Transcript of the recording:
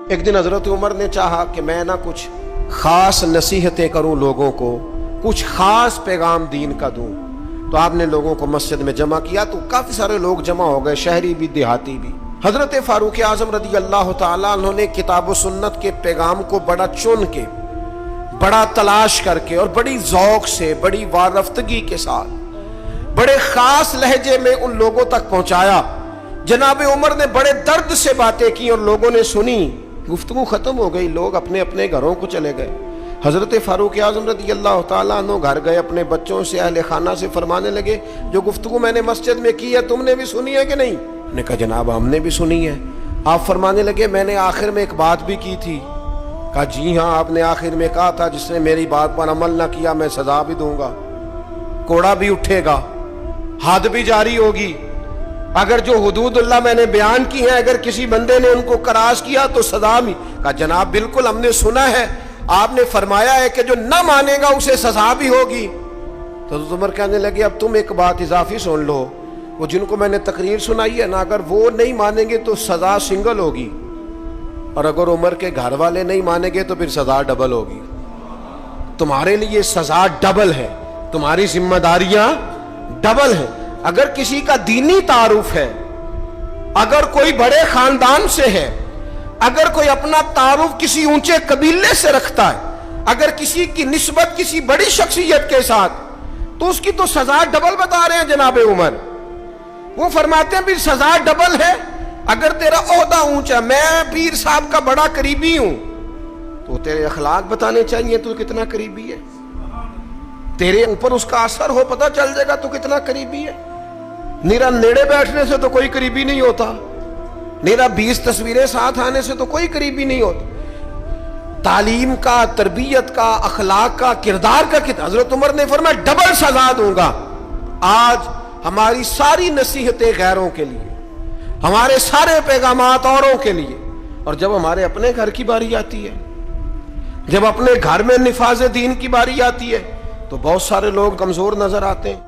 ایک دن حضرت عمر نے چاہا کہ میں نہ کچھ خاص نصیحتیں کروں لوگوں کو، کچھ خاص پیغام دین کا دوں. تو آپ نے لوگوں کو مسجد میں جمع کیا تو کافی سارے لوگ جمع ہو گئے، شہری بھی دیہاتی بھی. حضرت فاروق اعظم رضی اللہ تعالیٰ عنہ نے کتاب و سنت کے پیغام کو بڑا چن کے، بڑا تلاش کر کے اور بڑی ذوق سے، بڑی وارفتگی کے ساتھ، بڑے خاص لہجے میں ان لوگوں تک پہنچایا. جناب عمر نے بڑے درد سے باتیں کی اور لوگوں نے سنی. گفتگو ختم ہو گئی، لوگ اپنے اپنے گھروں کو چلے گئے. حضرت فاروق اعظم رضی اللہ تعالیٰ عنہ گھر گئے، اپنے بچوں سے، اہل خانہ سے فرمانے لگے جو گفتگو میں نے مسجد میں کی ہے تم نے بھی سنی ہے کہ نہیں؟ نے کہا جناب ہم نے بھی سنی ہے. آپ فرمانے لگے میں نے آخر میں ایک بات بھی کی تھی. کہا جی ہاں آپ نے آخر میں کہا تھا جس نے میری بات پر عمل نہ کیا میں سزا بھی دوں گا، کوڑا بھی اٹھے گا، حد بھی جاری ہوگی. اگر جو حدود اللہ میں نے بیان کی ہیں اگر کسی بندے نے ان کو کراس کیا تو سزا بھی. کہا جناب بالکل ہم نے سنا ہے، آپ نے فرمایا ہے کہ جو نہ مانے گا اسے سزا بھی ہوگی. تو عمر کہنے لگے اب تم ایک بات اضافی سن لو، وہ جن کو میں نے تقریر سنائی ہے نا اگر وہ نہیں مانیں گے تو سزا سنگل ہوگی، اور اگر عمر کے گھر والے نہیں مانیں گے تو پھر سزا ڈبل ہوگی. تمہارے لیے سزا ڈبل ہے، تمہاری ذمہ داریاں ڈبل ہیں. اگر کسی کا دینی تعارف ہے، اگر کوئی بڑے خاندان سے ہے، اگر کوئی اپنا تعارف کسی اونچے قبیلے سے رکھتا ہے، اگر کسی کی نسبت کسی بڑی شخصیت کے ساتھ، تو اس کی تو سزا ڈبل بتا رہے ہیں جناب عمر. وہ فرماتے ہیں پھر سزا ڈبل ہے. اگر تیرا عہدہ اونچا، میں پیر صاحب کا بڑا قریبی ہوں، تو تیرے اخلاق بتانے چاہیے تو کتنا قریبی ہے. تیرے اوپر اس کا اثر ہو پتہ چل جائے گا تو کتنا قریبی ہے. نیرا نیڑے بیٹھنے سے تو کوئی قریبی نہیں ہوتا، نیرا 20 تصویریں ساتھ آنے سے تو کوئی قریبی نہیں ہوتا. تعلیم کا، تربیت کا، اخلاق کا، کردار کا حضرت عمر نے فرمایا ڈبل سزا دوں گا. آج ہماری ساری نصیحتیں غیروں کے لیے، ہمارے سارے پیغامات اوروں کے لیے، اور جب ہمارے اپنے گھر کی باری آتی ہے، جب اپنے گھر میں نفاذ دین کی باری آتی ہے تو بہت سارے لوگ کمزور نظر آتے ہیں.